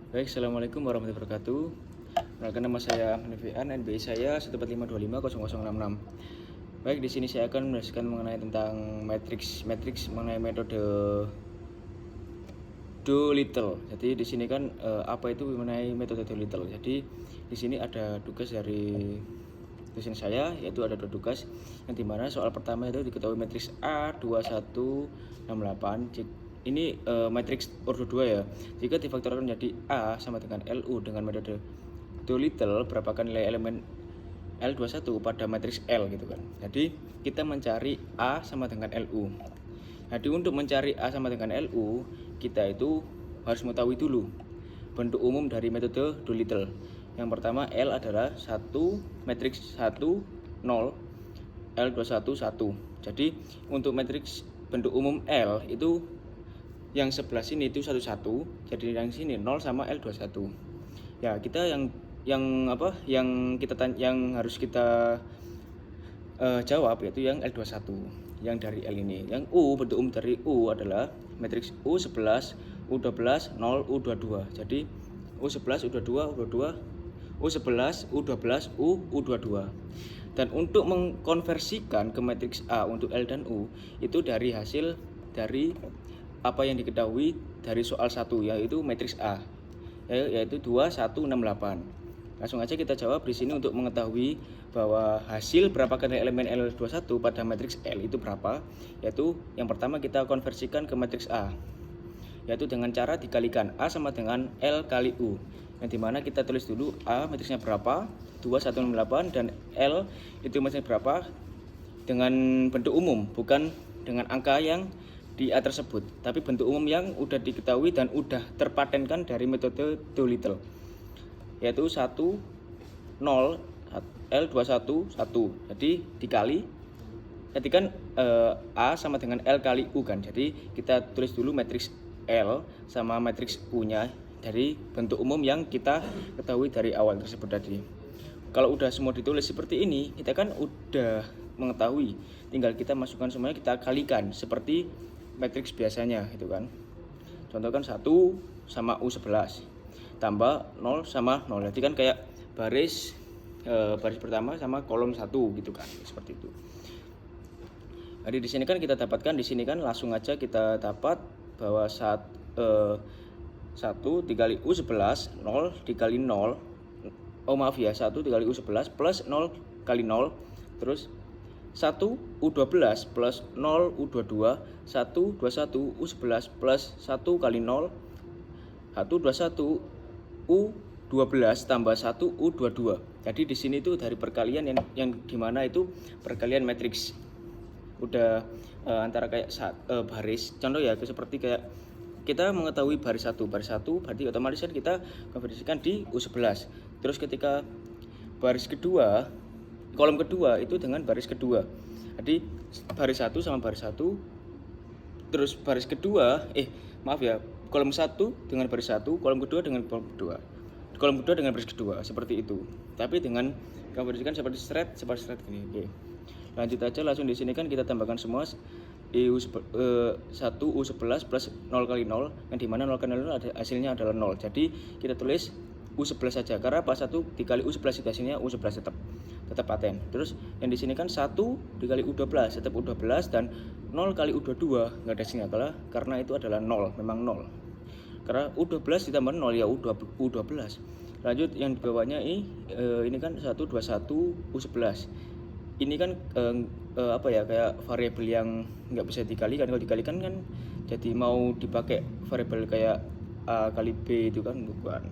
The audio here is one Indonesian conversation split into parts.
Baik, Assalamualaikum warahmatullahi wabarakatuh. Perkenalkan, nama saya Nevian, NBI saya 145250066. Baik, di sini saya akan menjelaskan mengenai tentang matriks mengenai metode Doolittle. Jadi di sini kan apa itu mengenai metode Doolittle. Jadi di sini ada tugas dari dosen saya, yaitu ada 2 tugas, yang dimana soal pertama itu diketahui matriks A2168. Ini matriks ordo 2 ya. Jika difaktorkan menjadi A sama dengan LU dengan metode Doolittle, berapakah nilai elemen L21 pada matriks L gitu kan. Jadi kita mencari A sama dengan LU. Jadi untuk mencari A sama dengan LU, kita itu harus mengetahui dulu bentuk umum dari metode Doolittle. Yang pertama, L adalah 1, matriks 1, 0, L21, 1. Jadi untuk matriks bentuk umum L itu yang sebelah sini itu 1, 1. Jadi yang sini 0 sama L21. Ya, kita yang harus kita jawab yaitu yang L21 yang dari L ini. Yang U, bentuk umum dari U adalah matriks U11, U12, 0, U22. Jadi U11, U22, U22, U11, U12, U22. Dan untuk mengkonversikan ke matriks A untuk L dan U itu dari hasil dari apa yang diketahui dari soal 1, yaitu matriks A, yaitu 2168. Langsung aja kita jawab di sini untuk mengetahui bahwa hasil berapakah nilai elemen L21 pada matriks L itu berapa, yaitu yang pertama kita konversikan ke matriks A, yaitu dengan cara dikalikan A sama dengan L kali U, yang dimana kita tulis dulu A matriksnya berapa, 2168, dan L itu matriksnya berapa dengan bentuk umum, bukan dengan angka yang di A tersebut, tapi bentuk umum yang udah diketahui dan udah terpatenkan dari metode Doolittle, yaitu 1, 0, L21, 1. Jadi dikali, jadi kan A sama dengan L kali U kan. Jadi kita tulis dulu matriks L sama matriks U-nya dari bentuk umum yang kita ketahui dari awal tersebut tadi. Kalau udah semua ditulis seperti ini, kita kan udah mengetahui, tinggal kita masukkan semuanya, kita kalikan seperti matriks biasanya gitu kan. Contoh kan 1 sama U11 tambah 0 sama 0. Jadi kan kayak baris pertama sama kolom 1 gitu kan, seperti itu. Jadi di sini kan kita dapatkan, di sini kan langsung aja kita dapat bahwa 1 dikali U11, 0 dikali 0. Oh maaf ya, 1 dikali U11 plus 0 kali 0, terus 1 U12 plus 0 U22, 1 21 U11 plus 1 kali 0, 121 U12 tambah 1 U22. Jadi di sini tuh dari perkalian yang dimana itu perkalian matriks. Udah antara kayak baris. Contoh ya, seperti kayak kita mengetahui baris 1 berarti otomatis kan kita konversikan di U11. Terus ketika baris kedua, kolom kedua itu dengan baris kedua. Jadi baris 1 sama baris 1, terus baris kedua, kolom 1 dengan baris 1, kolom kedua dengan kolom kedua. Kolom kedua dengan baris kedua, seperti itu. Tapi dengan konversikan seperti thread ini. Oke. Lanjut aja, langsung di sini kan kita tambahkan semua U1 U11 plus 0 kali 0, yang dimana 0 kali 0 hasilnya adalah 0. Jadi kita tulis U11 saja, karena pas 1 dikali U11 itu hasilnya U11 tetap paten. Terus yang di sini kan 1 dikali U12 tetap U12, dan 0 kali U22 nggak ada hasilnya, karena itu adalah 0, memang 0. Karena U12 ditambah 0 ya U12. Lanjut yang di bawahnya ini kan 121 U11. Ini kan kayak variabel yang nggak bisa dikalikan. Kalau dikalikan kan jadi mau dipakai variabel kayak A kali B itu kan bukan.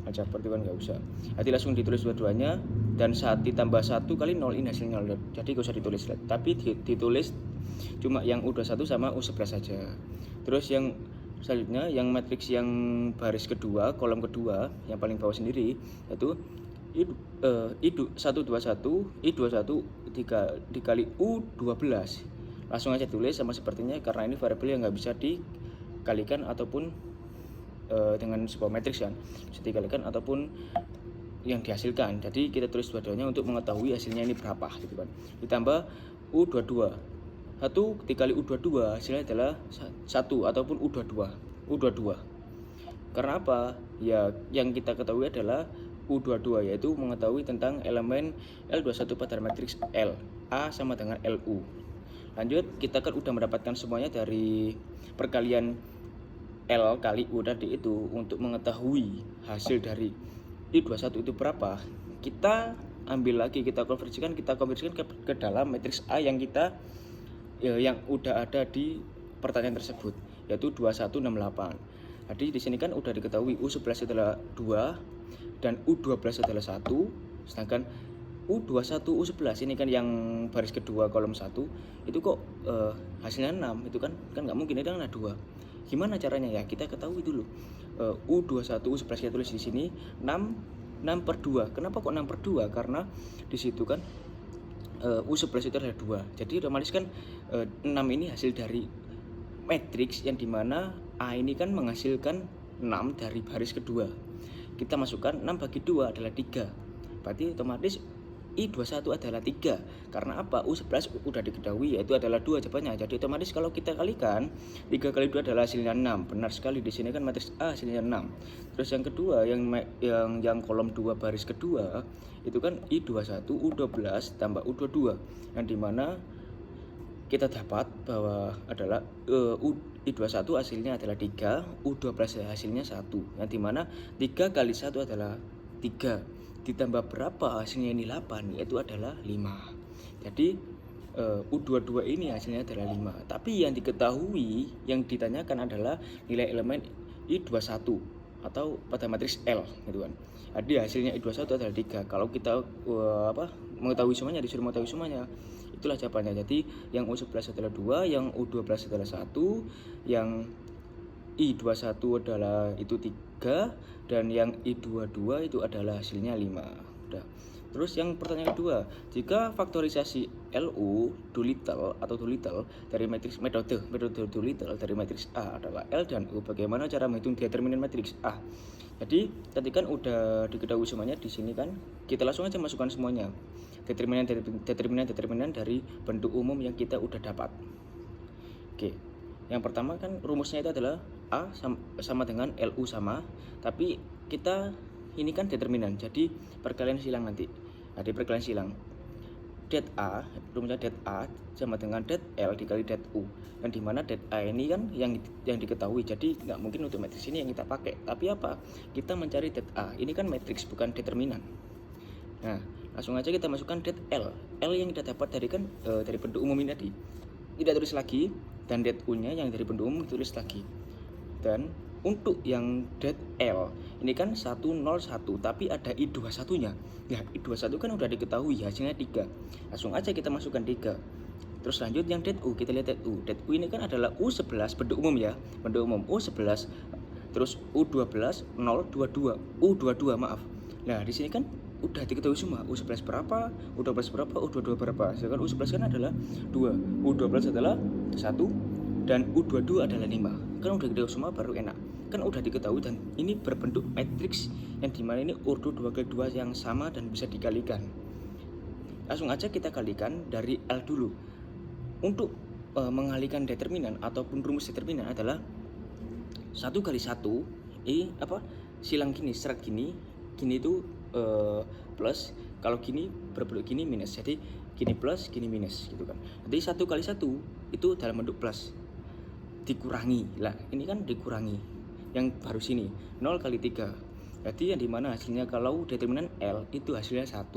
Aja seperti kan nggak usah. Nanti langsung ditulis dua-duanya, dan saat ditambah 1 kali 0 ini hasilnya 0. Jadi nggak usah ditulis, tapi ditulis cuma yang U21 sama U11 saja. Terus yang selanjutnya yang matriks yang baris kedua, kolom kedua yang paling bawah sendiri, yaitu I121 dikali U12. Langsung aja tulis sama sepertinya, karena ini variabel yang nggak bisa dikalikan ataupun dengan sebuah matriks kan, bisa dikalikan ataupun yang dihasilkan. Jadi kita tulis dua-duanya untuk mengetahui hasilnya ini berapa gitu kan. Ditambah U22, 1 dikali U22 hasilnya adalah 1 ataupun U22. Karena apa? Ya, yang kita ketahui adalah U22, yaitu mengetahui tentang elemen L21 pada matriks L. A sama dengan LU. Lanjut, kita kan udah mendapatkan semuanya dari perkalian L kali U tadi itu. Untuk mengetahui hasil dari I21 itu berapa, kita ambil lagi, kita konversikan ke dalam matriks A yang kita yang udah ada di pertanyaan tersebut, yaitu 2168. Jadi di sini kan udah diketahui U11 adalah 2 dan U12 adalah 1, sedangkan U21 U11 ini kan yang baris kedua kolom 1 itu kok hasilnya 6, itu kan nggak mungkin, itu kan ada 2. Gimana caranya ya? Kita ketahui dulu. U21 U11 kita tulis di sini 6 per 2. Kenapa kok 6 per 2? Karena di situ kan U11 itu adalah 2. Jadi otomatis kan 6 ini hasil dari matriks yang dimana A ini kan menghasilkan 6 dari baris kedua. Kita masukkan 6 bagi 2 adalah 3. Berarti otomatis I21 adalah 3. Karena apa? U11 udah diketahui, yaitu adalah 2 jawabannya. Jadi otomatis kalau kita kalikan 3 kali 2 adalah hasilnya 6. Benar sekali, di sini kan matriks A hasilnya 6. Terus yang kedua, yang kolom 2 baris kedua itu kan I21 U12 tambah U22, yang dimana kita dapat bahwa adalah I21 hasilnya adalah 3, U12 hasilnya 1, yang dimana 3 kali 1 adalah 3, ditambah berapa hasilnya ini 8, yaitu adalah 5. Jadi U22 ini hasilnya adalah 5. Tapi yang diketahui, yang ditanyakan adalah nilai elemen I21 atau pada matriks L gitu kan. Jadi hasilnya I21 adalah 3. Kalau kita mengetahui semuanya, disuruh mengetahui semuanya, itulah jawabannya. Jadi yang U11 adalah 2, yang U12 adalah 1, yang I21 adalah itu 3, dan yang I22 itu adalah hasilnya 5. Udah. Terus yang pertanyaan kedua, jika faktorisasi LU Doolittle atau Doolittle dari matriks metode Doolittle dari matriks A adalah L dan U, bagaimana cara menghitung determinan matriks A? Jadi tadi kan udah diketahui semuanya, di sini kan kita langsung aja masukkan semuanya. Determinan dari bentuk umum yang kita udah dapat. Oke. Yang pertama kan rumusnya itu adalah A sama dengan LU sama, tapi kita ini kan determinan, jadi perkalian silang nanti. Nah, di perkalian silang det A, rumusnya det A sama dengan det L dikali det U, yang dimana det A ini kan yang diketahui, jadi nggak mungkin untuk matriks ini yang kita pakai. Tapi apa? Kita mencari det A, ini kan matriks bukan determinan. Nah, langsung aja kita masukkan det L. L yang kita dapat dari kan dari bentuk umum ini tadi, tidak tulis lagi, dan det U-nya yang dari bentuk umum ditulis lagi. Dan untuk yang det L ini kan 101, tapi ada I21-nya. Ya, I21 kan udah diketahui hasilnya 3. Langsung aja kita masukkan 3. Terus lanjut yang det U, kita lihat det U. Det U ini kan adalah U11 bentuk umum ya, bentuk umum U11. Terus U12 022, U22 maaf. Nah, di sini kan udah diketahui semua, U11 berapa, U12 berapa, U22 berapa. Sedangkan U11 kan adalah 2, U12 adalah 1, dan U22 adalah 5. Kan udah diketahui semua, baru enak. Kan udah diketahui, dan ini berbentuk matriks yang dimana ini urut 2 kali 2 yang sama dan bisa dikalikan. Langsung aja kita kalikan dari L dulu. Untuk mengalihkan determinan ataupun rumus determinan adalah 1 kali 1 silang gini, serat gini itu plus, kalau gini berbentuk gini minus, jadi gini plus gini minus gitu kan. Jadi 1 kali 1 itu dalam bentuk plus, dikurangi lah, ini kan dikurangi yang baru sini 0 kali 3, jadi yang dimana hasilnya kalau determinan L itu hasilnya 1.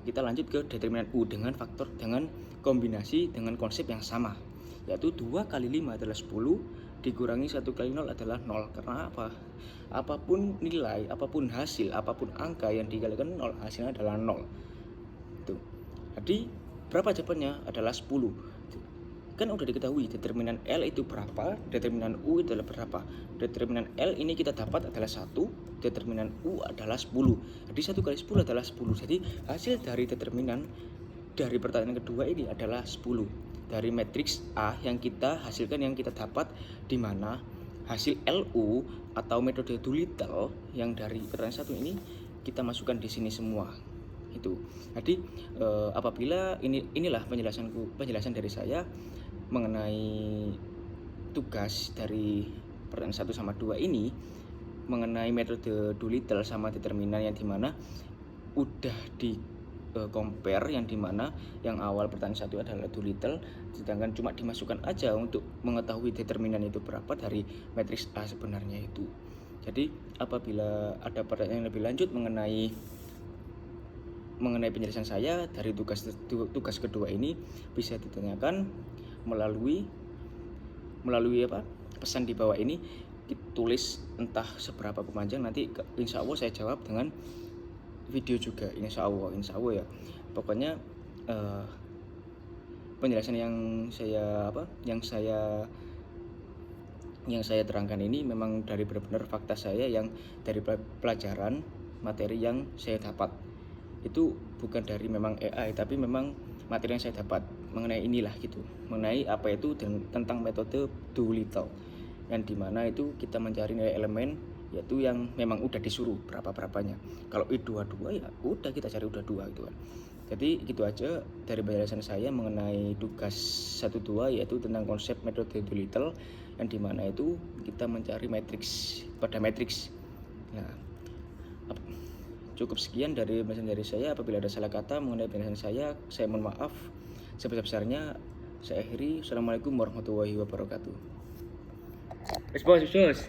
Kita lanjut ke determinan U dengan faktor, dengan kombinasi dengan konsep yang sama, yaitu 2 kali 5 adalah 10 dikurangi 1 kali 0 adalah 0. Karena apa? Apapun nilai, apapun hasil, apapun angka yang dikalikan 0, hasilnya adalah 0. Itu. Jadi berapa jawabannya? Adalah 10. Kan udah diketahui determinan L itu berapa, determinan U adalah berapa. Determinan L ini kita dapat adalah 1, determinan U adalah 10. Jadi 1 kali 10 adalah 10. Jadi hasil dari determinan dari pertanyaan kedua ini adalah 10. Dari matriks A yang kita hasilkan, yang kita dapat, di mana hasil LU atau metode Doolittle yang dari pertanyaan 1 ini kita masukkan di sini semua. Itu. Jadi apabila inilah penjelasan dari saya mengenai tugas dari pertanyaan 1 sama 2 ini. mengenai metode Doolittle sama determinan, yang dimana udah di compare, yang dimana yang awal pertanyaan 1 adalah Doolittle, sedangkan cuma dimasukkan aja untuk mengetahui determinan itu berapa dari matriks A sebenarnya itu. Jadi apabila ada pertanyaan yang lebih lanjut mengenai penjelasan saya dari tugas kedua ini, bisa ditanyakan melalui pesan di bawah ini, ditulis entah seberapa panjang, nanti insya Allah saya jawab dengan video juga, insya Allah ya. Pokoknya penjelasan yang saya terangkan ini memang dari benar-benar fakta saya yang dari pelajaran materi yang saya dapat. Itu bukan dari memang AI, tapi memang materi yang saya dapat mengenai inilah gitu, mengenai apa itu tentang metode Doolittle, yang dimana itu kita mencari nilai elemen yaitu yang memang udah disuruh berapa-berapanya. Kalau I22 ya udah kita cari I22 gitu kan. Jadi gitu aja dari penjelasan saya mengenai tugas 1-2, yaitu tentang konsep metode Doolittle, yang dimana itu kita mencari matriks pada matriks. Nah, cukup sekian dari penjelasan dari saya. Apabila ada salah kata mengenai penjelasan saya mohon maaf sebesar-besarnya. Saya akhiri. Assalamualaikum warahmatullahi wabarakatuh. Bos.